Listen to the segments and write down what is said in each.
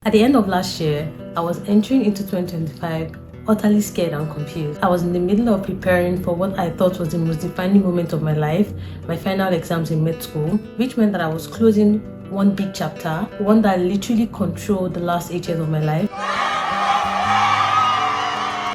At the end of last year, I was entering into 2025 utterly scared and confused. I was in the middle of preparing for what I thought was the most defining moment of my life, my final exams in med school, which meant that I was closing one big chapter, one that literally controlled the last 8 years of my life,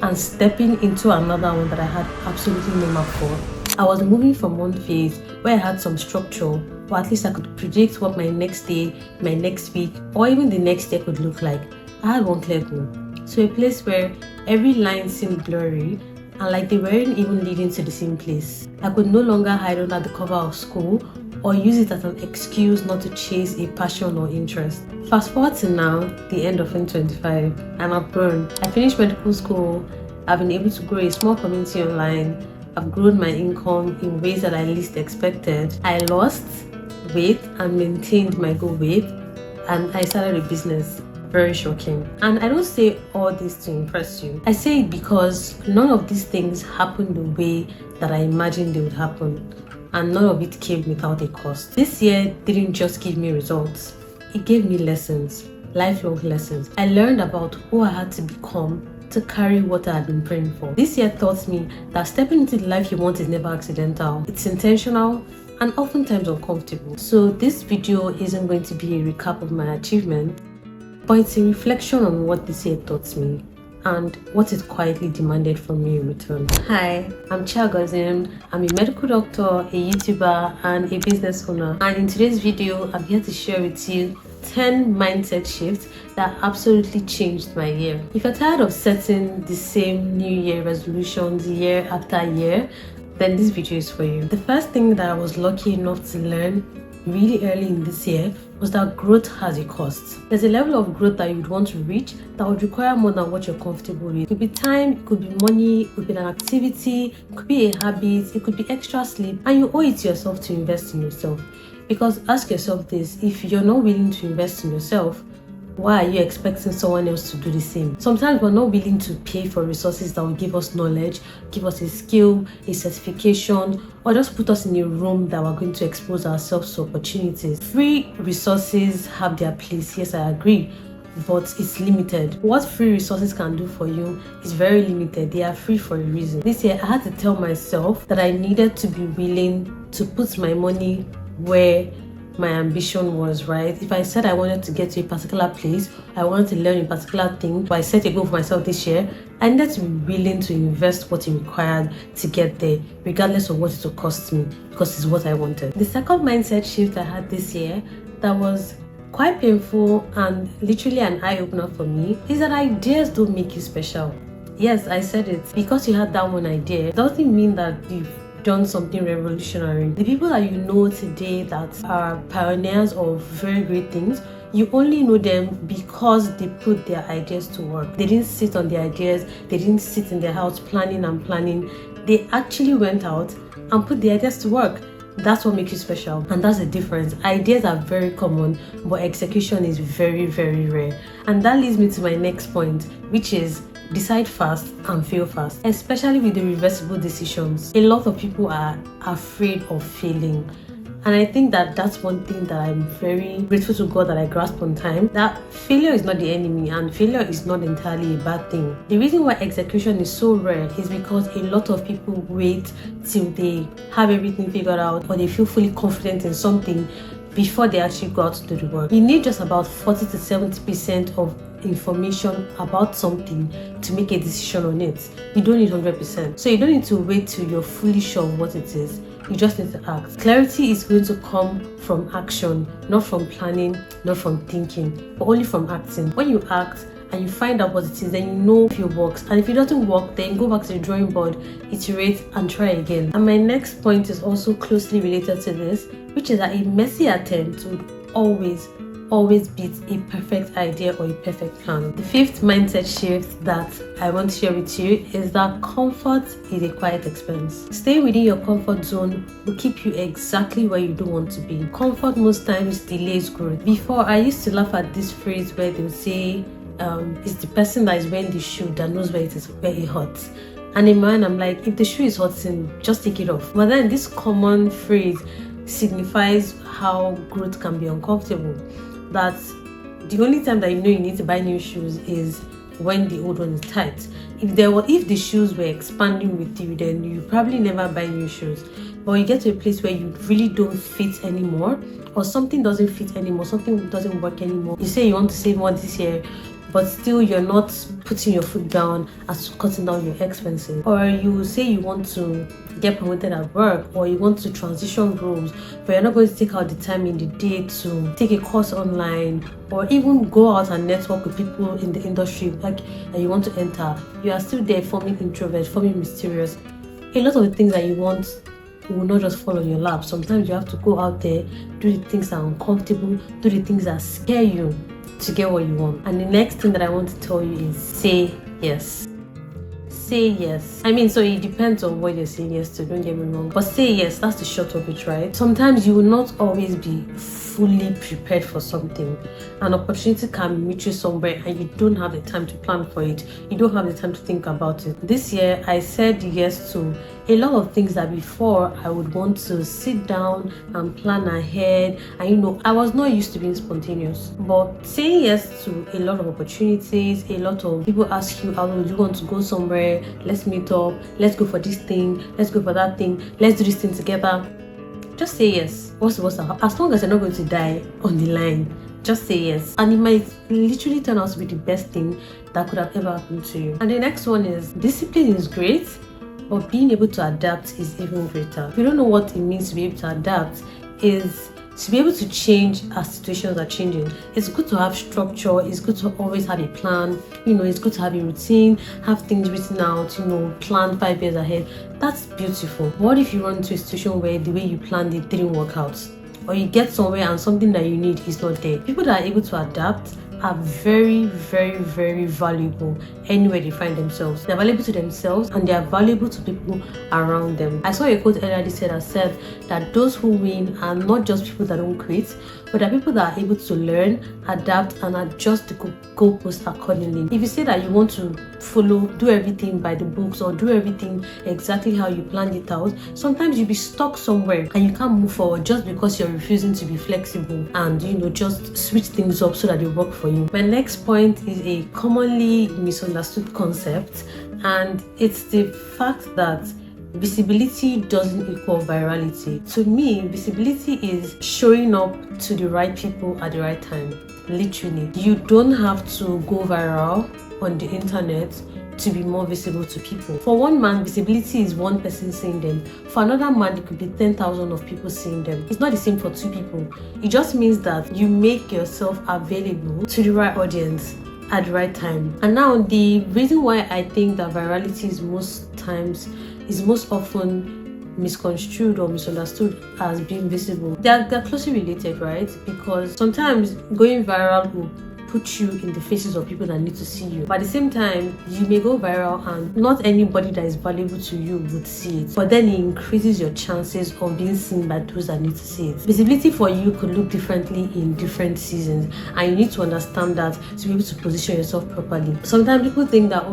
and stepping into another one that I had absolutely no map for. I was moving from one phase where I had some structure, or at least I could predict what my next day, my next week, or even the next day could look like. I had one clear goal. To a place where every line seemed blurry and like they weren't even leading to the same place. I could no longer hide under the cover of school or use it as an excuse not to chase a passion or interest. Fast forward to now, the end of 2025, and I've grown. I finished medical school, I've been able to grow a small community online, I've grown my income in ways that I least expected. I lost weight and maintained my goal weight, and I started a business. Very shocking. And I don't say all this to impress you. I say it because none of these things happened the way that I imagined they would happen, and none of it came without a cost. This year didn't just give me results, it gave me lessons, lifelong lessons. I learned about who I had to become to carry what I had been praying for. This year taught me that stepping into the life you want is never accidental. It's intentional and oftentimes uncomfortable. So this video isn't going to be a recap of my achievement, but it's a reflection on what this year taught me and what it quietly demanded from me in return. Hi, I'm Chiagozim. I'm a medical doctor, a YouTuber, and a business owner. And in today's video, I'm here to share with you 10 mindset shifts that absolutely changed my year. If you're tired of setting the same New Year resolutions year after year, then this video is for you. The first thing that I was lucky enough to learn really early in this year was that growth has a cost. There's a level of growth that you would want to reach that would require more than what you're comfortable with. It could be time, it could be money, it could be an activity, it could be a habit, it could be extra sleep, and you owe it to yourself to invest in yourself. Because ask yourself this, if you're not willing to invest in yourself, why are you expecting someone else to do the same? Sometimes we're not willing to pay for resources that will give us knowledge, give us a skill, a certification, or just put us in a room that we're going to expose ourselves to opportunities. Free resources have their place, yes, I agree, but it's limited. What free resources can do for you is very limited. They are free for a reason. This year, I had to tell myself that I needed to be willing to put my money where my ambition was, right? If I said I wanted to get to a particular place, I wanted to learn a particular thing, but I set a goal for myself this year, I needed to be willing to invest what it required to get there, regardless of what it will cost me, because it's what I wanted. The second mindset shift I had this year that was quite painful and literally an eye-opener for me is that ideas don't make you special. Yes, I said it. Because you had that one idea, it doesn't mean that you've done something revolutionary. The people that you know today that are pioneers of very great things, you only know them because they put their ideas to work. They didn't sit on their ideas, they didn't sit in their house planning and planning. They actually went out and put the ideas to work. That's what makes you special, and that's the difference. Ideas are very common, but execution is very, very rare. And that leads me to my next point, which is decide fast and fail fast, especially with the reversible decisions. A lot of people are afraid of failing, and I think that that's one thing that I'm very grateful to God that I grasped on time, that failure is not the enemy and failure is not entirely a bad thing. The reason why execution is so rare is because a lot of people wait till they have everything figured out or they feel fully confident in something before they actually go out to do the work. You need just about 40 to 70% of information about something to make a decision on it. You don't need 100%. So you don't need to wait till you're fully sure of what it is. You just need to act. Clarity is going to come from action, not from planning, not from thinking, but only from acting. When you act and you find out what it is, then you know if it works. And if it doesn't work, then go back to the drawing board, iterate, and try again. And my next point is also closely related to this, which is that a messy attempt would always beat a perfect idea or a perfect plan. The fifth mindset shift that I want to share with you is that comfort is a quiet expense. Staying within your comfort zone will keep you exactly where you don't want to be. Comfort most times delays growth. Before, I used to laugh at this phrase where they'll say, it's the person that is wearing the shoe that knows where it hurts. And in mind, I'm like, if the shoe is hurting, just take it off. But then this common phrase signifies how growth can be uncomfortable. That The only time that you know you need to buy new shoes is when the old one is tight. If the shoes were expanding with you, then you probably never buy new shoes. But you get to a place where you really don't fit anymore, or something doesn't fit anymore, something doesn't work anymore. You say you want to save more this year, but still you're not putting your foot down as to cutting down your expenses. Or you say you want to get promoted at work, or you want to transition roles, but you're not going to take out the time in the day to take a course online, or even go out and network with people in the industry like that you want to enter. You are still there forming introvert, forming mysterious. A lot of the things that you want will not just fall on your lap. Sometimes you have to go out there, do the things that are uncomfortable, do the things that scare you to get what you want. And the next thing that I want to tell you is say yes. Say yes. I mean, so it depends on what you're saying yes to, don't get me wrong. But say yes, that's the short of it, right? Sometimes you will not always be fully prepared for something. An opportunity can meet you somewhere and you don't have the time to plan for it. You don't have the time to think about it. This year, I said yes to a lot of things that before I would want to sit down and plan ahead. And I was not used to being spontaneous. But saying yes to a lot of opportunities, a lot of people ask you, "Oh, do you want to go somewhere? Let's meet up. Let's go for this thing. Let's go for that thing. Let's do this thing together." Just say yes. What's supposed to happen? As long as you're not going to die on the line, just say yes. And it might literally turn out to be the best thing that could have ever happened to you. And the next one is discipline is great, but being able to adapt is even greater. If you don't know what it means to be able to adapt, is to be able to change as situations are changing. It's good to have structure. It's good to always have a plan. It's good to have a routine, have things written out, plan 5 years ahead. That's beautiful. What if you run into a situation where the way you planned it didn't work out? Or you get somewhere and something that you need is not there? People that are able to adapt are very, very, very valuable anywhere they find themselves. They're valuable to themselves and they are valuable to people around them. I saw a quote earlier this year that said that those who win are not just people that don't quit, but they're people that are able to learn, adapt, and adjust the goalposts accordingly. If you say that you want to do everything by the books or do everything exactly how you planned it out, sometimes you'll be stuck somewhere and you can't move forward just because you're refusing to be flexible and just switch things up so that they work for you. My next point is a commonly misunderstood concept, and it's the fact that visibility doesn't equal virality. To me, visibility is showing up to the right people at the right time. Literally, you don't have to go viral on the internet to be more visible to people. For one man, visibility is one person seeing them. For another man, it could be 10,000 of people seeing them. It's not the same for two people. It just means that you make yourself available to the right audience at the right time. And now, the reason why I think that virality is most often misconstrued or misunderstood as being visible. They're closely related, right? Because sometimes going viral will put you in the faces of people that need to see you. But at the same time, you may go viral and not anybody that is valuable to you would see it. But then it increases your chances of being seen by those that need to see it. Visibility for you could look differently in different seasons, and you need to understand that to be able to position yourself properly. Sometimes people think that,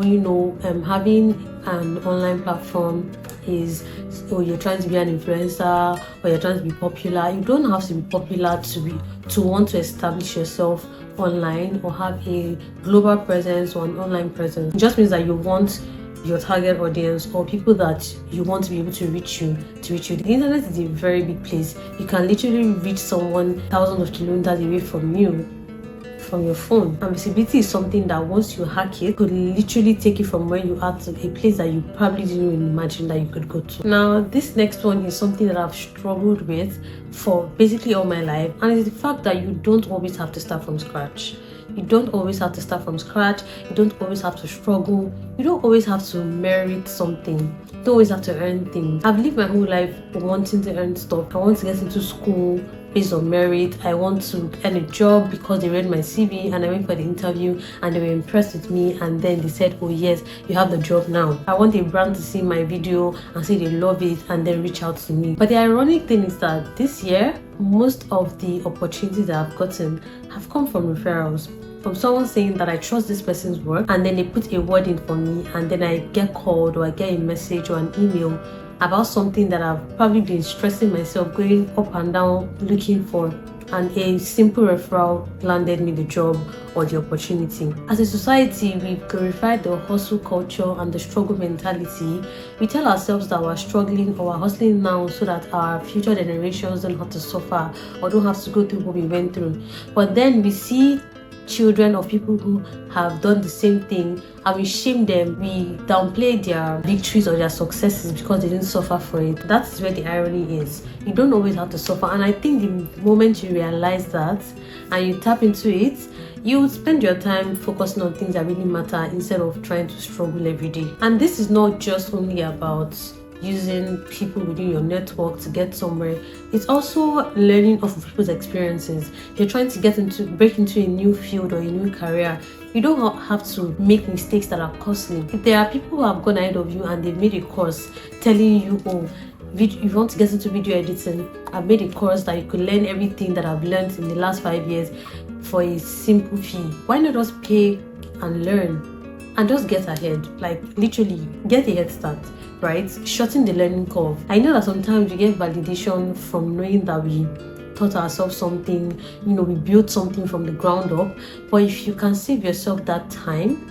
having an online platform is, you're trying to be an influencer or you're trying to be popular. You don't have to be popular to want to establish yourself online or have a global presence or an online presence. It just means that you want your target audience or people that you want to be able to reach you. The internet is a very big place. You can literally reach someone thousands of kilometers away from you from your phone. And visibility is something that once you hack it, could literally take you from where you are to a place that you probably didn't even imagine that you could go to. Now, this next one is something that I've struggled with for basically all my life, and it's the fact that you don't always have to start from scratch. You don't always have to start from scratch. You don't always have to struggle. You don't always have to merit something. You don't always have to earn things. I've lived my whole life wanting to earn stuff. I want to get into school based on merit. I want to earn a job because they read my CV and I went for the interview and they were impressed with me, and then they said, "Oh yes, you have the job now." I want a brand to see my video and say they love it and then reach out to me. But the ironic thing is that this year, most of the opportunities that I've gotten have come from referrals. From someone saying that I trust this person's work, and then they put a word in for me, and then I get called or I get a message or an email about something that I've probably been stressing myself, going up and down looking for and a simple referral landed me the job or the opportunity. As a society, we've glorified the hustle culture and the struggle mentality. We tell ourselves that we're struggling or we're hustling now so that our future generations don't have to suffer or don't have to go through what we went through. But then we see children of people who have done the same thing and we shame them, we downplay their victories or their successes because they didn't suffer for it. That's where the irony is. You don't always have to suffer, and I think the moment you realize that and you tap into it, you spend your time focusing on things that really matter instead of trying to struggle every day. And this is not just only about using people within your network to get somewhere. It's also learning off of people's experiences. If you're trying to break into a new field or a new career, you don't have to make mistakes that are costly. If there are people who have gone ahead of you and they've made a course telling you, oh, if you want to get into video editing, I've made a course that you could learn everything that I've learned in the last 5 years for a simple fee. Why not just pay and learn and just get ahead? Like literally get a head start, right? Shorten the learning curve. I know that sometimes we get validation from knowing that we taught ourselves something, we built something from the ground up. But if you can save yourself that time,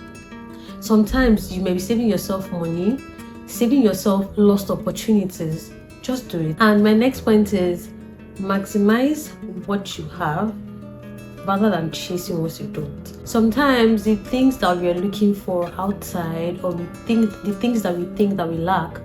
sometimes you may be saving yourself money, saving yourself lost opportunities. Just do it. And my next point is maximize what you have rather than chasing what you don't. Sometimes the things that we are looking for outside, or the things that we think that we lack,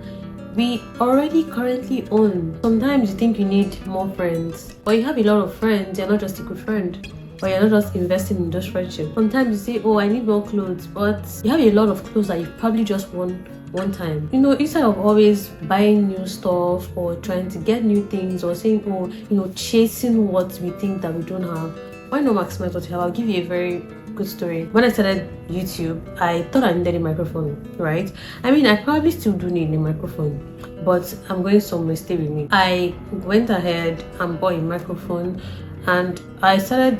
we already currently own. Sometimes you think you need more friends, but you have a lot of friends. You're not just a good friend, or you're not just investing in those friendships. Sometimes you say, oh, I need more clothes, but you have a lot of clothes that you've probably just worn one time. Instead of always buying new stuff or trying to get new things or saying, oh, chasing what we think that we don't have, why not maximize what you have? I'll give you a very good story. When I started YouTube, I thought I needed a microphone, right? I mean, I probably still do need a microphone, but I'm going somewhere, stay with me. I went ahead and bought a microphone and I tested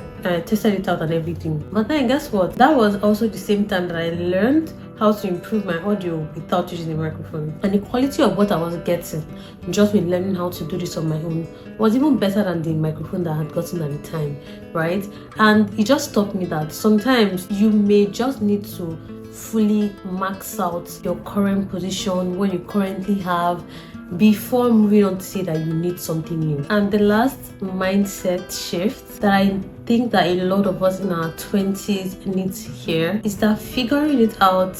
it out and everything. But then guess what? That was also the same time that I learned how to improve my audio without using a microphone. And the quality of what I was getting just with learning how to do this on my own was even better than the microphone that I had gotten at the time, right? And it just taught me that sometimes you may just need to fully max out your current position, what you currently have, before moving on to say that you need something new. And the last mindset shift that I think that a lot of us in our 20s need to hear is that figuring it out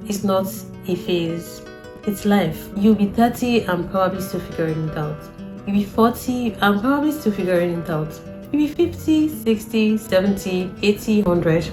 is not a phase, it's life. You'll be 30 and probably still figuring it out. You'll be 40 and probably still figuring it out. You'll be 50, 60, 70, 80, 100.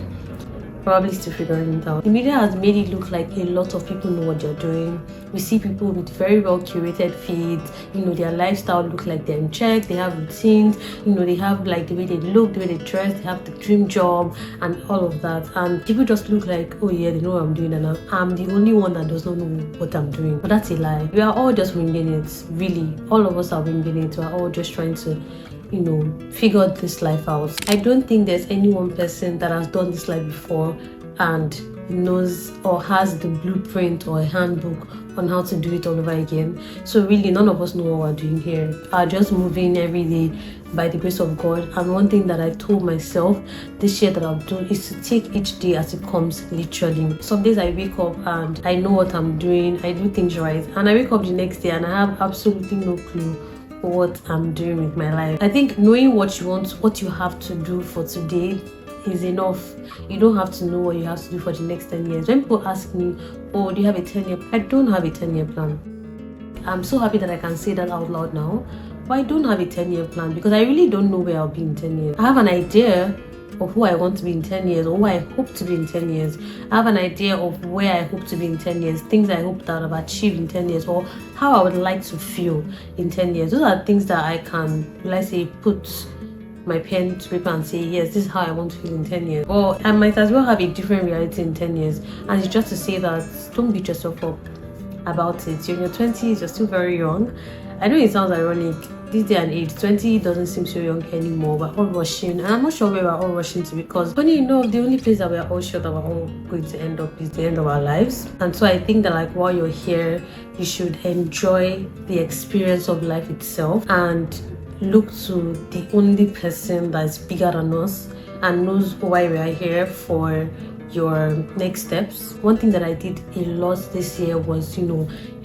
Probably still figuring it out. The media has made it look like a lot of people know what they're doing. We see people with very well curated feeds, their lifestyle look like they're in check, they have routines, they have like the way they look, the way they dress, they have the dream job and all of that. And people just look like, oh yeah, they know what I'm doing and I'm the only one that does not know what I'm doing. But that's a lie. We are all just winging it, really. All of us are winging it. We're all just trying to figure this life out. I don't think there's any one person that has done this life before and knows or has the blueprint or a handbook on how to do it all over again. So really, none of us know what we're doing here. Are just moving every day by the grace of God. And one thing that I told myself this year that I'll do is to take each day as it comes, literally. Some days I wake up and I know what I'm doing, I do things right, and I wake up the next day and I have absolutely no clue what I'm doing with my life. I think knowing what you want, what you have to do for today is enough. You don't have to know what you have to do for the next 10 years. When people ask me, oh, do you have a 10-year plan? I don't have a 10-year plan. I'm so happy that I can say that out loud now, but I don't have a 10-year plan because I really don't know where I'll be in 10 years. I have an idea of who I want to be in 10 years or who I hope to be in 10 years. I have an idea of where I hope to be in 10 years, things I hope that I've achieved in 10 years, or how I would like to feel in 10 years. Those are things that I can, let's say, put my pen to paper and say, yes, this is how I want to feel in 10 years. Or I might as well have a different reality in 10 years. And it's just to say that don't beat yourself up about it. You're in your 20s, you're still very young. I know it sounds ironic. This day and age, 20 doesn't seem so young anymore. We're all rushing, and I'm not sure where we're all rushing to, because funny enough, the only place that we're all sure that we're all going to end up is the end of our lives. And so I think that while you're here, you should enjoy the experience of life itself and look to the only person that's bigger than us and knows why we are here for your next steps. One thing that I did a lot this year was,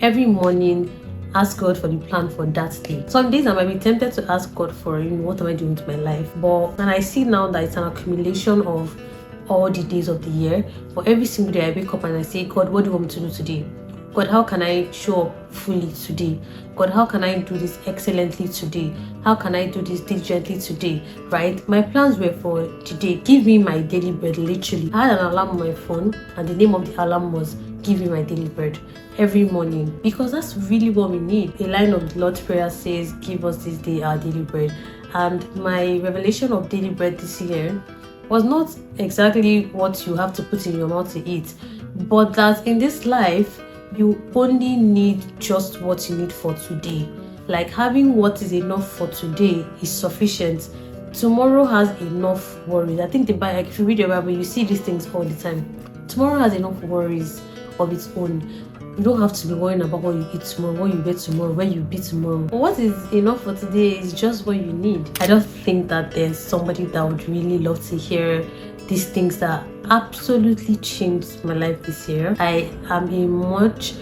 every morning ask God for the plan for that day. Some days I might be tempted to ask God for, what am I doing to my life? And I see now that it's an accumulation of all the days of the year. For every single day I wake up and I say, God, what do you want me to do today? God, how can I show up fully today? God, how can I do this excellently today? How can I do this diligently today? Right? My plans were for today. Give me my daily bread, literally. I had an alarm on my phone, and the name of the alarm was give me my daily bread every morning, because that's really what we need. A line of the Lord's Prayer says, give us this day our daily bread. And my revelation of daily bread this year was not exactly what you have to put in your mouth to eat, but that in this life, you only need just what you need for today. Like, having what is enough for today is sufficient. Tomorrow has enough worries. I think if you read your Bible, you see these things all the time. Tomorrow has enough worries of its own. You don't have to be worrying about what you eat tomorrow, what you wear tomorrow, where you be tomorrow. But what is enough for today is just what you need. I just think that there's somebody that would really love to hear these things that absolutely changed my life this year. I am a much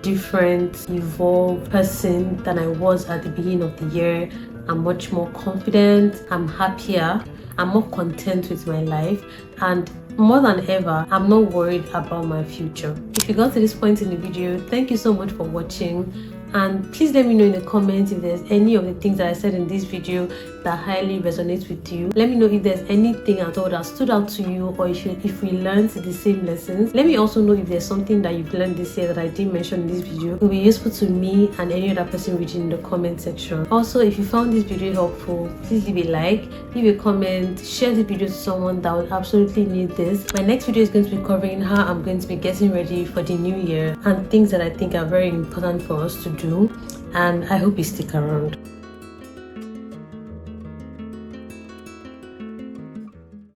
different, evolved person than I was at the beginning of the year. I'm much more confident, I'm happier, I'm more content with my life, and more than ever, I'm not worried about my future. If you got to this point in the video, thank you so much for watching. And please let me know in the comments if there's any of the things that I said in this video that highly resonates with you. Let me know if there's anything at all that stood out to you, or if we learned the same lessons. Let me also know if there's something that you've learned this year that I didn't mention in this video. It will be useful to me and any other person reading in the comment section. Also, if you found this video helpful, please leave a like, leave a comment, share the video to someone that would absolutely need this. My next video is going to be covering how I'm going to be getting ready for the new year and things that I think are very important for us to do, and I hope you stick around.